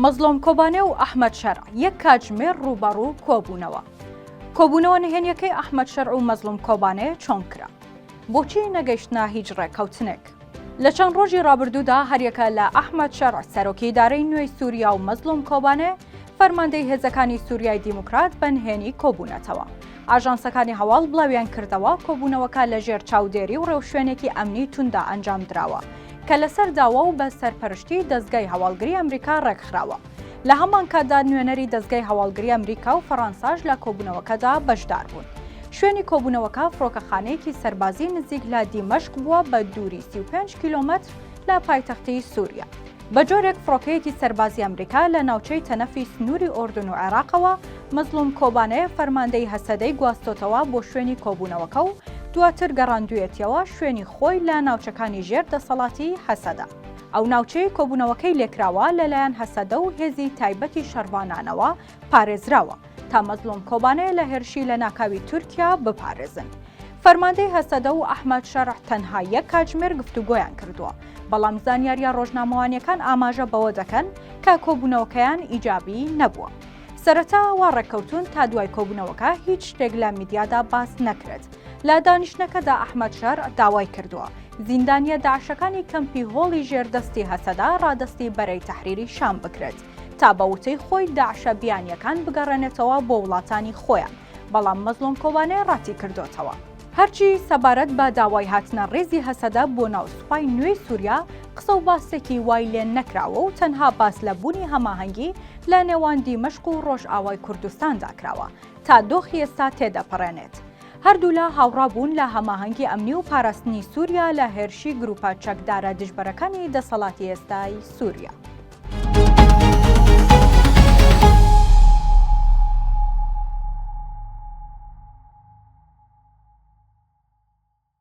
مەزلۆم کۆبانێ و ئەحمەد شەرع یەک کاتژمێر ڕووبەڕوو کۆبوونەوە نهێنیەکەی ئەحمەد شەرع و مەزلۆم کۆبانێ چۆن کرا؟ بۆچی نەگەیشتنە هیچ ڕێککەوتنێک؟ لە چەند ڕۆژی ڕابردوودا هەریەکە لە ئەحمەد شەرع سەرۆکی ئیدارەی نوێی سووریا و مەزلۆم کۆبانێ فەرماندەی هێزەکانی سووریای دیموکرات بەنهێنی کۆبوونەتەوە. ئاژانسەکانی هەواڵ بڵاویان کردەوە کۆبوونەوەکە لە ژێر چاودێری و ڕێوشوێنێکی ئەمنی توندا ئەنجام درراوە کە لەسەر داوە و بە سەرپەرشتی دەستگای هەواڵگری ئەمریکا ڕێکخراوە. لە هەمان کاتدا نوێنەری دەستگای هەواڵگری ئەمریکا و فەڕەنساش لە کۆبوونەوەکەدا بەشدار بوون. شوێنی کۆبوونەوەکە فڕۆکەخانەیەکی سەربازی نزیک لە دیمەشق بووە بە دووری 35 کیلۆمەتر لە پایتەختی سووریا. بە جۆرێک فڕۆکەیەکی سەربازی ئەمریکا لە ناوچەی تەنەفی سنووری ئۆردن و عێراقەوە مەزلۆم کۆبانێ فەرماندەی هەسەدەی گواستۆتەوە بۆ شوێنی کۆبوونەوەکە و دواتر گەڕاندوێتیەوە شوێنی خۆی لە ناوچەکانی ژێر دەسەڵاتی هەسەدا. ئەو ناوچەی کۆبوونەوەکەی لێکراوە لەلایەن هەسەدە و هێزی تایبەتی شەڕوانانەوە پارێزراوە تا مەزلۆم کۆبانێ لە هێرشی لە ناکاوی تورکیا بپارێزن. فەرماندەی هەسەدە و ئەحمەد شەرع تەنها یەک کاتژمێر گفتوگۆیان کردووە، بەڵام زانیاریە ڕۆژنامەوانیەکان ئاماژە بەوە دەکەن کە کۆبوونەوەکەیان ئیجابی نەبووە. سەرەتا وا ڕێککەوتون تا دوای کۆبوونەوەکە هیچ شتێک لە میدیادا باس نەکرێت. لە دانیشتنەکەدا ئەحمەد شەرع داوای کردووە زیندانیە داعشەکانی کەمپی هۆڵی ژێردەستی هەسەدا ڕادەستی بەرەی تەحریری شام بکرێت تا بە وتەی خۆی داعشە بیانیەکان بگەڕێنێتەوە بۆ وڵاتانی خۆیان، بەڵام مەزلۆم کۆبانێ ڕاتی کردوتەوە. هەرچی سەبارەت بە داوای هاتنە ڕێزی هەسەدە بۆ ناو سوپای نوێی سووریا قسە و باسێکی وای لێ نەکراوە و تەنها باس لە بوونی هەماهەنگی لە نێوان دیمەشق و ڕۆژئاوای کوردستاندا کراوە تا دۆخی ئێستا تێدەپەڕێنێت. هەردوو لە هاوڕابوون لە هەماهەنگی ئەمنی و پاراستنی سووریا لە هێرشی گروپە چەکدارە دژبەرەکانی دەسەڵاتی ئێستای سووریا.